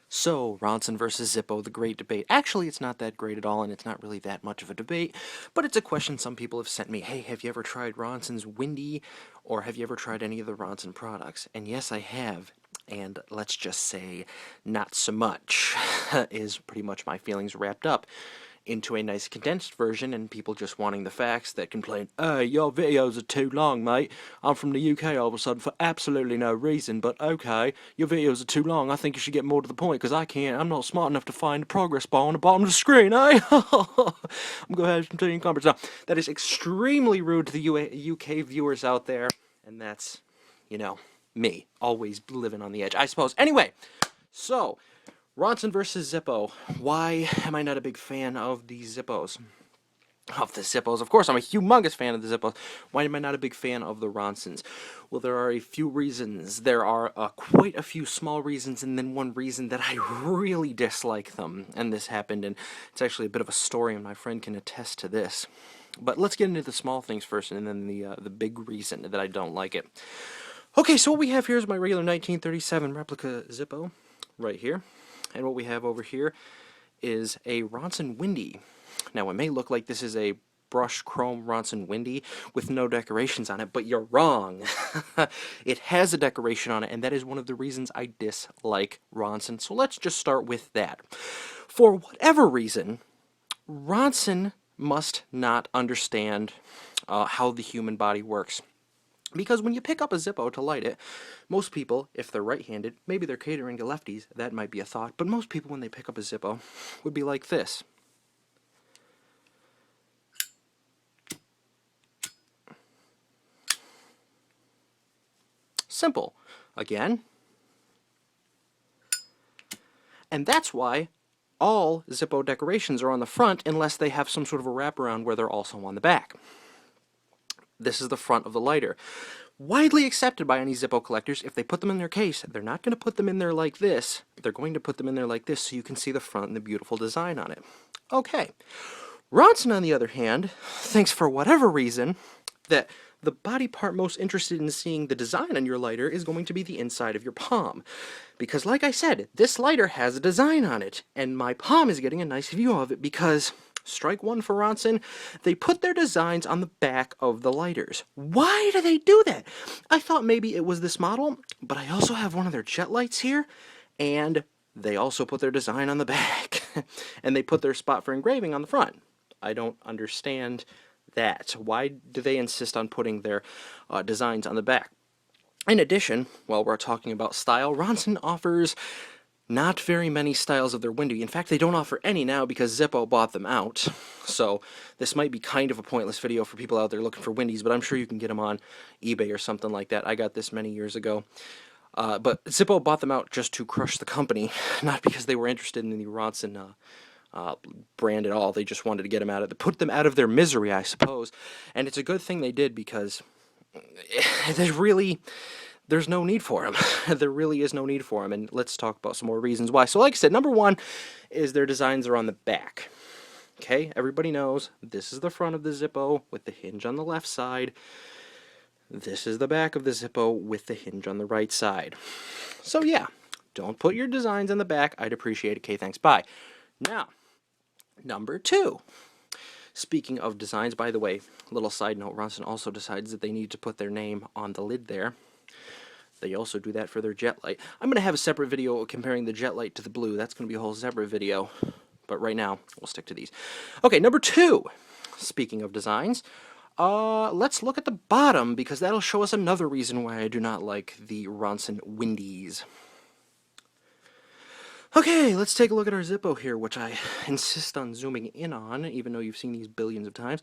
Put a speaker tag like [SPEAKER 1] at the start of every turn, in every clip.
[SPEAKER 1] So, Ronson versus Zippo, the great debate. Actually, it's not that great at all, and it's not really that much of a debate, but it's a question some people have sent me. Hey, have you ever tried Ronson's Windii, or have you ever tried any of the Ronson products? And yes, I have, and let's just say, not so much, is pretty much my feelings wrapped up into a nice condensed version, and people just wanting the facts that complain, "Hey, your videos are too long, mate. I'm from the UK all of a sudden for absolutely no reason, but okay, your videos are too long. I think you should get more to the point, because I'm not smart enough to find the progress bar on the bottom of the screen, eh?" I'm going to have some team comments now. That is extremely rude to the UK viewers out there, and that's, me, always living on the edge, I suppose. Anyway, so Ronson versus Zippo. Why am I not a big fan of the Zippos? Of course, I'm a humongous fan of the Zippos. Why am I not a big fan of the Ronsons? Well, there are a few reasons. There are quite a few small reasons, and then one reason that I really dislike them. And this happened, and it's actually a bit of a story, and my friend can attest to this. But let's get into the small things first, and then the big reason that I don't like it. Okay, so what we have here is my regular 1937 replica Zippo, right here. And what we have over here is a Ronson Windii. Now, it may look like this is a brushed chrome Ronson Windii with no decorations on it, but you're wrong. It has a decoration on it, and that is one of the reasons I dislike Ronson. So let's just start with that. For whatever reason, Ronson must not understand how the human body works. Because when you pick up a Zippo to light it, most people, if they're right-handed, maybe they're catering to lefties, that might be a thought, but most people when they pick up a Zippo would be like this. Simple. Again. And that's why all Zippo decorations are on the front unless they have some sort of a wraparound where they're also on the back. This is the front of the lighter. Widely accepted by any Zippo collectors, if they put them in their case, they're not going to put them in there like this. They're going to put them in there like this so you can see the front and the beautiful design on it. Okay. Ronson, on the other hand, thinks for whatever reason that the body part most interested in seeing the design on your lighter is going to be the inside of your palm. Because like I said, this lighter has a design on it, and my palm is getting a nice view of it because, strike one for Ronson, they put their designs on the back of the lighters. Why do they do that? I thought maybe it was this model, but I also have one of their jet lights here, and they also put their design on the back. And they put their spot for engraving on the front. I don't understand that. Why do they insist on putting their designs on the back? In addition, while we're talking about style, Ronson offers not very many styles of their Windii. In fact, they don't offer any now because Zippo bought them out. So this might be kind of a pointless video for people out there looking for Windies, but I'm sure you can get them on eBay or something like that. I got this many years ago. But Zippo bought them out just to crush the company, not because they were interested in the Ronson brand at all. They just wanted to get them put them out of their misery, I suppose. And it's a good thing they did because there's no need for them. There really is no need for them, and let's talk about some more reasons why. So like I said, number one is their designs are on the back. Okay, everybody knows this is the front of the Zippo with the hinge on the left side. This is the back of the Zippo with the hinge on the right side. So yeah, don't put your designs on the back. I'd appreciate it. Okay, thanks, bye. Now, number two. Speaking of designs, by the way, little side note, Ronson also decides that they need to put their name on the lid there. They also do that for their jet light. I'm going to have a separate video comparing the jet light to the blue. That's going to be a whole separate video. But right now, we'll stick to these. Okay, number two. Speaking of designs, let's look at the bottom, because that'll show us another reason why I do not like the Ronson Windies. Okay, let's take a look at our Zippo here, which I insist on zooming in on, even though you've seen these billions of times.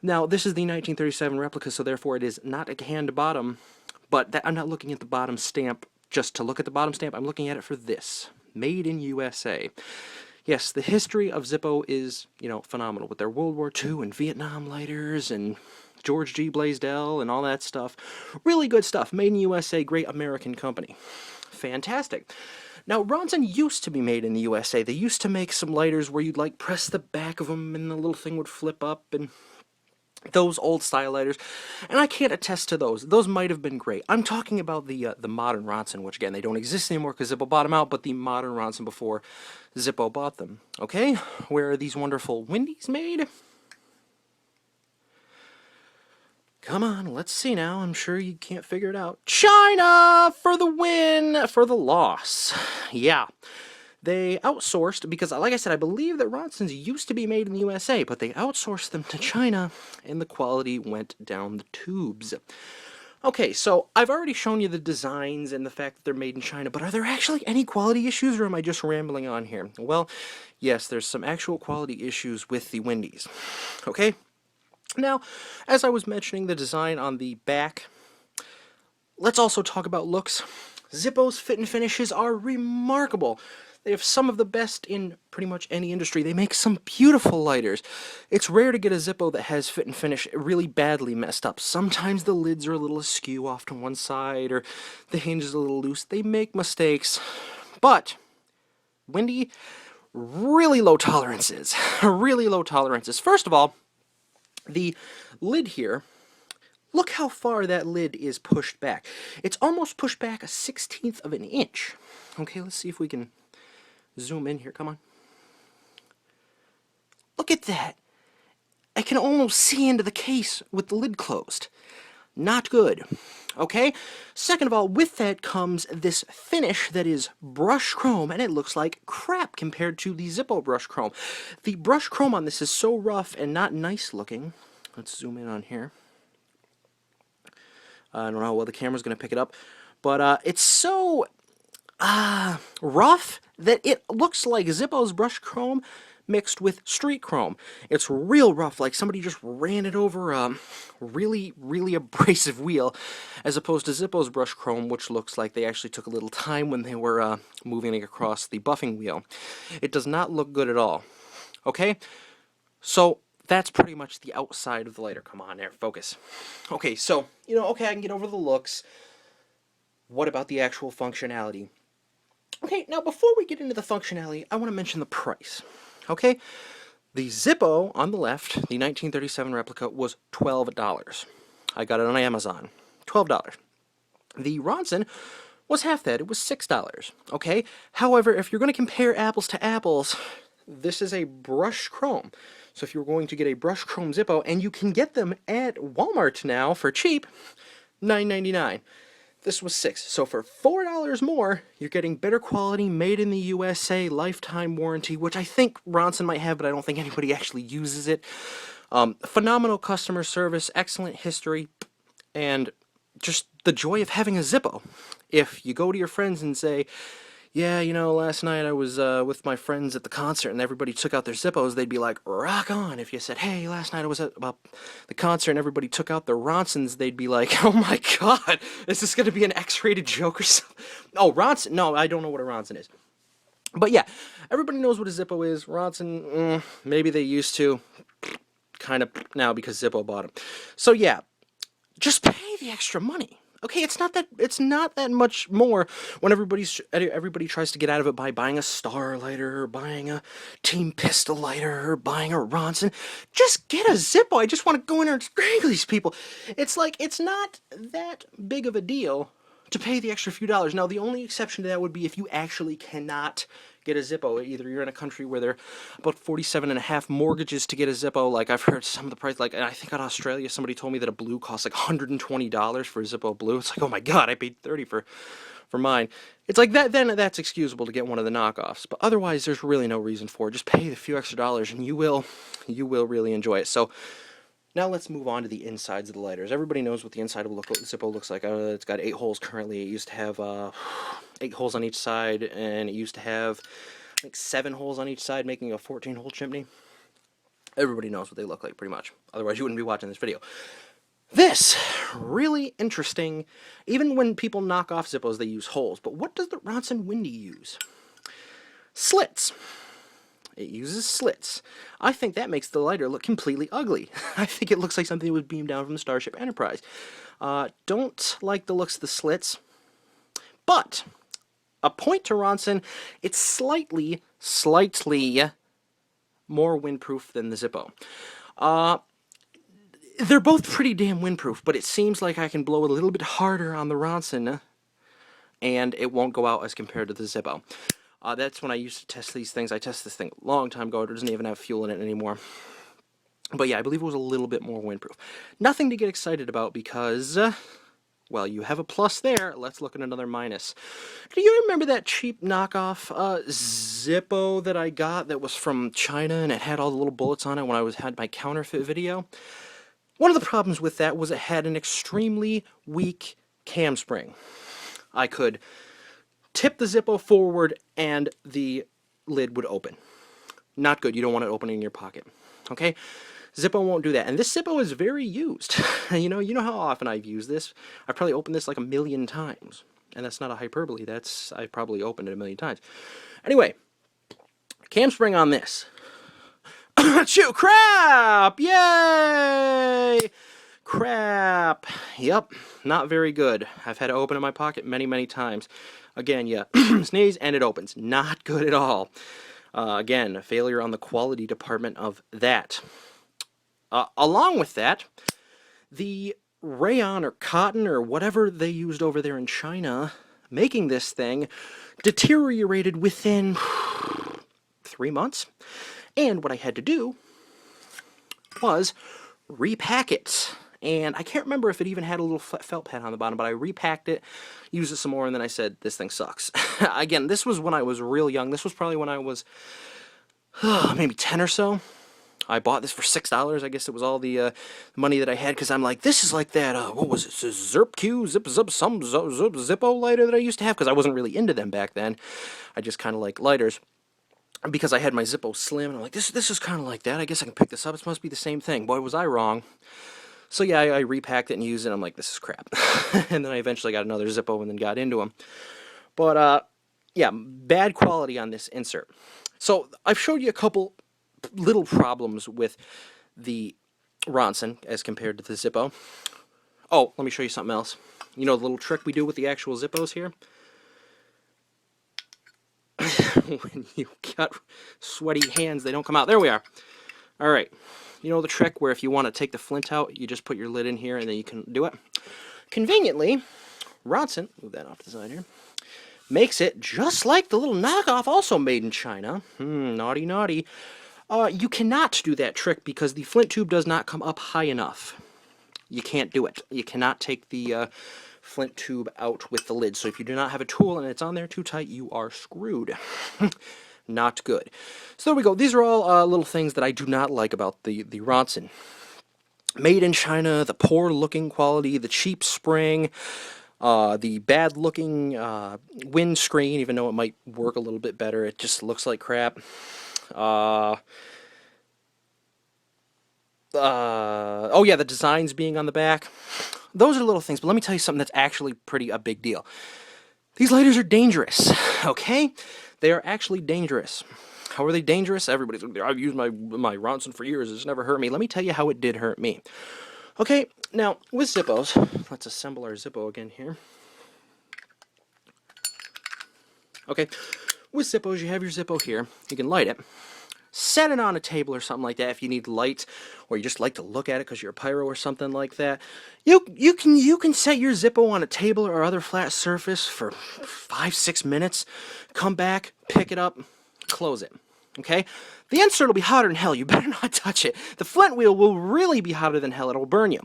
[SPEAKER 1] Now, this is the 1937 replica, so therefore it is not a canned bottom, but I'm not looking at the bottom stamp just to look at the bottom stamp. I'm looking at it for this. Made in USA. Yes, the history of Zippo is, phenomenal, with their World War II and Vietnam lighters and George G. Blaisdell and all that stuff. Really good stuff. Made in USA, great American company. Fantastic. Now, Ronson used to be made in the USA. They used to make some lighters where you'd, press the back of them and the little thing would flip up, and Those old style lighters, and I can't attest to those. Those might have been great. I'm talking about the modern Ronson, which again, they don't exist anymore because Zippo bought them out, but the modern Ronson before Zippo bought them. Okay? Where are these wonderful Windies made? Come on, let's see now. I'm sure you can't figure it out. China for the win, for the loss. Yeah. They outsourced, because like I said, I believe that Ronsons used to be made in the USA, but they outsourced them to China, and the quality went down the tubes. Okay, so I've already shown you the designs and the fact that they're made in China, but are there actually any quality issues, or am I just rambling on here? Well, yes, there's some actual quality issues with the Windies. Okay? Now, as I was mentioning the design on the back, let's also talk about looks. Zippo's fit and finishes are remarkable. They have some of the best in pretty much any industry. They make some beautiful lighters. It's rare to get a Zippo that has fit and finish really badly messed up. Sometimes the lids are a little askew off to one side, or the hinge is a little loose. They make mistakes. But Windii, really low tolerances. Really low tolerances. First of all, the lid here, look how far that lid is pushed back. It's almost pushed back a 1/16 of an inch. Okay, let's see if we can zoom in here. Come on. Look at that. I can almost see into the case with the lid closed. Not good. Okay? Second of all, with that comes this finish that is brushed chrome, and it looks like crap compared to the Zippo brushed chrome. The brushed chrome on this is so rough and not nice looking. Let's zoom in on here. I don't know how well the camera's going to pick it up, but it's so rough that it looks like Zippo's brushed chrome mixed with street chrome. It's real rough, like somebody just ran it over a really, really abrasive wheel, as opposed to Zippo's brushed chrome, which looks like they actually took a little time when they were moving it across the buffing wheel. It does not look good at all. Okay? So that's pretty much the outside of the lighter. Come on there, focus. Okay, so, okay, I can get over the looks. What about the actual functionality? Okay, now before we get into the functionality, I want to mention the price. Okay? The Zippo on the left, the 1937 replica, was $12. I got it on Amazon. $12. The Ronson was half that. It was $6. Okay? However, if you're going to compare apples to apples, this is a brushed chrome. So if you're going to get a brushed chrome Zippo, and you can get them at Walmart now for cheap, $9.99. This was $6. So for $4 more, you're getting better quality, made in the USA, lifetime warranty, which I think Ronson might have, but I don't think anybody actually uses it. Phenomenal customer service, excellent history, and just the joy of having a Zippo. If you go to your friends and say, yeah, last night I was with my friends at the concert and everybody took out their Zippos, they'd be like, rock on. If you said, hey, last night I was at the concert and everybody took out their Ronsons, they'd be like, oh my god, is this going to be an X-rated joke or something? Oh, Ronson? No, I don't know what a Ronson is. But yeah, everybody knows what a Zippo is. Ronson, maybe they used to. Kind of now because Zippo bought them. So yeah, just pay the extra money. Okay, it's not that much more when everybody tries to get out of it by buying a Star lighter or buying a Team Pistol lighter or buying a Ronson. Just get a Zippo. I just want to go in there and strangle these people. It's like, it's not that big of a deal to pay the extra few dollars. Now, the only exception to that would be if you actually cannot get a Zippo. Either you're in a country where they're about 47.5 mortgages to get a Zippo. Like, I've heard some of the price, like, I think in Australia, somebody told me that a blue costs like $120 for a Zippo blue. It's like, oh my god, I paid $30 for mine. It's like that, then that's excusable to get one of the knockoffs. But otherwise, there's really no reason for it. Just pay the few extra dollars and you will really enjoy it. So now let's move on to the insides of the lighters. Everybody knows what the inside of a Zippo looks like. It's got 8 holes currently. It used to have 8 holes on each side, and it used to have like 7 holes on each side, making a 14-hole chimney. Everybody knows what they look like, pretty much. Otherwise, you wouldn't be watching this video. This, really interesting. Even when people knock off Zippos, they use holes. But what does the Ronson Windii use? Slits. It uses slits. I think that makes the lighter look completely ugly. I think it looks like something that was beamed down from the Starship Enterprise. Don't like the looks of the slits. But a point to Ronson, it's slightly more windproof than the Zippo. they're both pretty damn windproof, but it seems like I can blow a little bit harder on the Ronson, and it won't go out as compared to the Zippo. That's when I used to test these things. I tested this thing a long time ago. It doesn't even have fuel in it anymore. But yeah, I believe it was a little bit more windproof. Nothing to get excited about because, well, you have a plus there. Let's look at another minus. Do you remember that cheap knockoff Zippo that I got that was from China and it had all the little bullets on it when I had my counterfeit video? One of the problems with that was it had an extremely weak cam spring. I could tip the Zippo forward and the lid would open. Not good. You don't want it opening in your pocket. Okay? Zippo won't do that. And this Zippo is very used. you know how often I've used this? I've probably opened this like 1,000,000 times. And that's not a hyperbole. I've probably opened it 1,000,000 times. Anyway, cam spring on this. Shoot, crap! Yay! Crap. Yep, not very good. I've had it open in my pocket many, many times. Again, yeah, sneeze and it opens. Not good at all. Again, a failure on the quality department of that. Along with that, the rayon or cotton or whatever they used over there in China making this thing deteriorated within 3 months. And what I had to do was repack it. And I can't remember if it even had a little felt pad on the bottom, but I repacked it, used it some more, and then I said, this thing sucks. Again, this was when I was real young. This was probably when I was maybe 10 or so. I bought this for $6. I guess it was all the money that I had, because I'm like, this is like that, what was it, Zippo lighter that I used to have, because I wasn't really into them back then. I just kind of like lighters. Because I had my Zippo Slim, and I'm like, this is kind of like that. I guess I can pick this up. It must be the same thing. Boy, was I wrong. So yeah, I repacked it and used it. I'm like, this is crap. And then I eventually got another Zippo and then got into them. But yeah, bad quality on this insert. So I've showed you a couple little problems with the Ronson as compared to the Zippo. Oh, let me show you something else. You know the little trick we do with the actual Zippos here? When you got sweaty hands, they don't come out. There we are. All right. You know the trick where if you want to take the flint out, you just put your lid in here and then you can do it? Conveniently, Ronson, move that off to the side here, makes it just like the little knockoff, also made in China. Naughty, naughty. You cannot do that trick because the flint tube does not come up high enough. You can't do it. You cannot take the flint tube out with the lid. So if you do not have a tool and it's on there too tight, you are screwed. Not good. So there we go. These are all little things that I do not like about the Ronson. Made in China, the poor looking quality, the cheap spring, the bad looking windscreen, even though it might work a little bit better, it just looks like crap. Oh yeah, the designs being on the back. Those are little things, but let me tell you something that's actually a big deal. These lighters are dangerous, okay? They are actually dangerous. How are they dangerous? Everybody's like, I've used my Ronson for years. It's never hurt me. Let me tell you how it did hurt me. Okay, now, with Zippos, let's assemble our Zippo again here. Okay, with Zippos, you have your Zippo here. You can light it. Set it on a table or something like that if you need light, or you just like to look at it because you're a pyro or something like that. You can set your Zippo on a table or other flat surface for 5-6 minutes. Come back, pick it up, close it. Okay? The insert will be hotter than hell. You better not touch it. The flint wheel will really be hotter than hell. It'll burn you.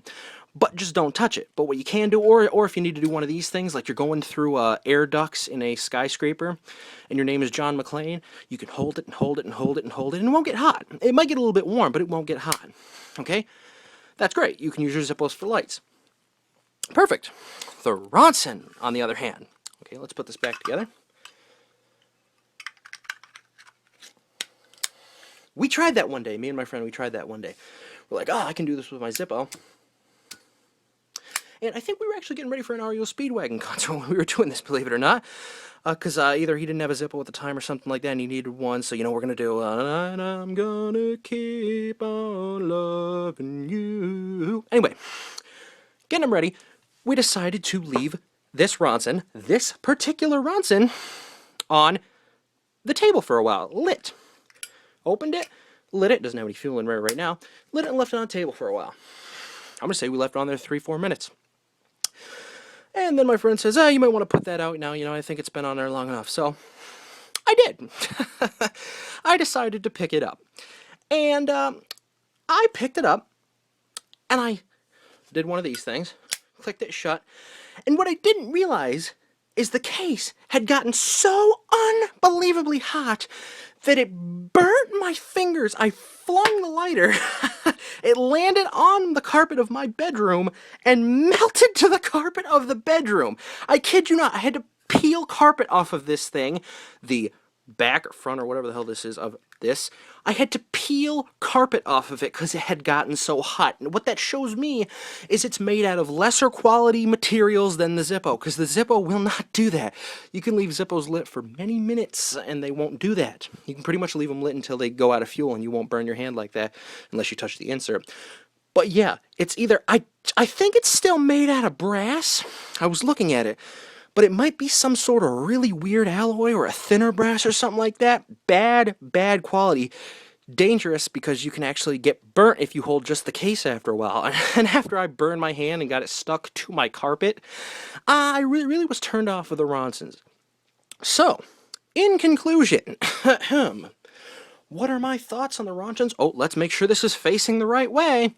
[SPEAKER 1] But just don't touch it. But what you can do, or if you need to do one of these things, like you're going through air ducts in a skyscraper, and your name is John McClane, you can hold it and hold it and hold it and hold it, and it won't get hot. It might get a little bit warm, but it won't get hot. Okay? That's great. You can use your Zippos for lights. Perfect. The Ronson, on the other hand. Okay, let's put this back together. We tried that one day. Me and my friend, we tried that one day. We're like, oh, I can do this with my Zippo. And I think we were actually getting ready for an REO Speedwagon concert when we were doing this, believe it or not. Because either he didn't have a Zippo at the time or something like that, and he needed one. So, you know, we're going to do, and I'm going to keep on loving you. Anyway, getting him ready, we decided to leave this Ronson, this particular Ronson, on the table for a while, lit. Opened it, lit it, doesn't have any fuel in there right now, lit it and left it on the table for a while. I'm going to say we left it on there 3-4 minutes. And then my friend says, oh, you might want to put that out now. I think it's been on there long enough. So I did. I decided to pick it up. And I picked it up, and I did one of these things, clicked it shut, and what I didn't realize is the case had gotten so unbelievably hot that it burnt my fingers. I flung the lighter, it landed on the carpet of my bedroom and melted to the carpet of the bedroom. I kid you not, I had to peel carpet off of this thing, the back or front or whatever the hell this is of this. I had to peel carpet off of it because it had gotten so hot. And what that shows me is it's made out of lesser quality materials than the Zippo, because the Zippo will not do that. You can leave Zippos lit for many minutes and they won't do that. You can pretty much leave them lit until they go out of fuel, and you won't burn your hand like that unless you touch the insert. But yeah, it's either, I think it's still made out of brass. I was looking at it. But it might be some sort of really weird alloy or a thinner brass or something like that. Bad quality. Dangerous because you can actually get burnt if you hold just the case after a while. And after I burned my hand and got it stuck to my carpet, I really was turned off of the Ronsons. So, in conclusion, what are my thoughts on the Ronsons? Oh, let's make sure this is facing the right way.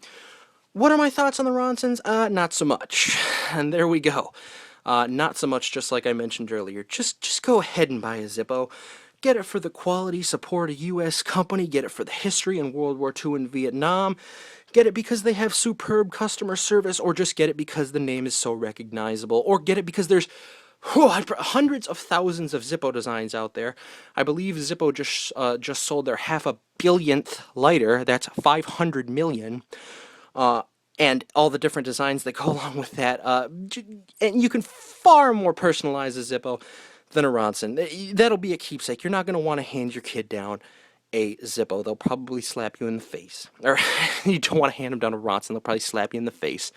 [SPEAKER 1] What are my thoughts on the Ronsons? Not so much. And there we go. Not so much, just like I mentioned earlier. Just go ahead and buy a Zippo. Get it for the quality, support a U.S. company. Get it for the history in World War II and Vietnam. Get it because they have superb customer service, or just get it because the name is so recognizable, or get it because there's hundreds of thousands of Zippo designs out there. I believe Zippo just sold their 500 millionth lighter. That's 500 million. And all the different designs that go along with that. And you can far more personalize a Zippo than a Ronson. That'll be a keepsake. You're not going to want to hand your kid down a Zippo. They'll probably slap you in the face. Or you don't want to hand them down a Ronson. They'll probably slap you in the face.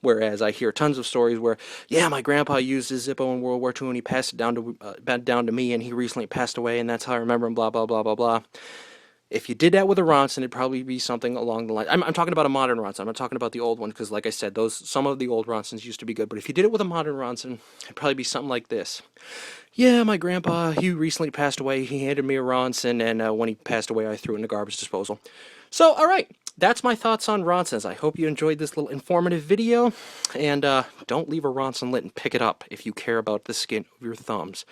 [SPEAKER 1] Whereas I hear tons of stories where, yeah, my grandpa used his Zippo in World War II and he passed it down to me, and he recently passed away, and that's how I remember him, blah, blah, blah, blah, blah. If you did that with a Ronson, it'd probably be something along the line. I'm talking about a modern Ronson. I'm not talking about the old one, because like I said, some of the old Ronsons used to be good. But if you did it with a modern Ronson, it'd probably be something like this. Yeah, my grandpa, he recently passed away. He handed me a Ronson, and when he passed away, I threw it in the garbage disposal. So, all right, that's my thoughts on Ronsons. I hope you enjoyed this little informative video. And don't leave a Ronson lit and pick it up if you care about the skin of your thumbs.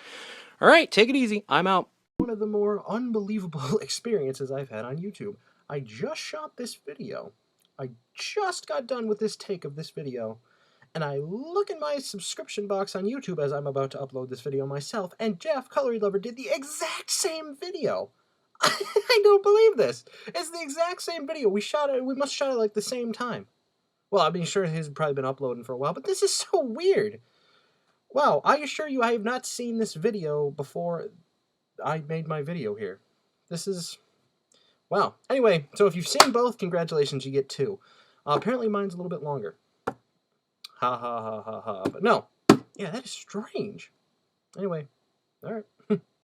[SPEAKER 1] All right, take it easy. I'm out. One of the more unbelievable experiences I've had on YouTube. I just shot this video. I just got done with this take of this video, and I look in my subscription box on YouTube as I'm about to upload this video myself, and Jeff, cutlerylover, did the exact same video. I don't believe this. It's the exact same video. We must shot it like the same time. Well, I mean, sure, his has probably been uploading for a while, but this is so weird. Wow, I assure you I have not seen this video before I made my video here. This is... wow. Anyway, so if you've seen both, congratulations, you get 2. Apparently mine's a little bit longer. Ha ha ha ha ha. But no. Yeah, that is strange. Anyway, alright.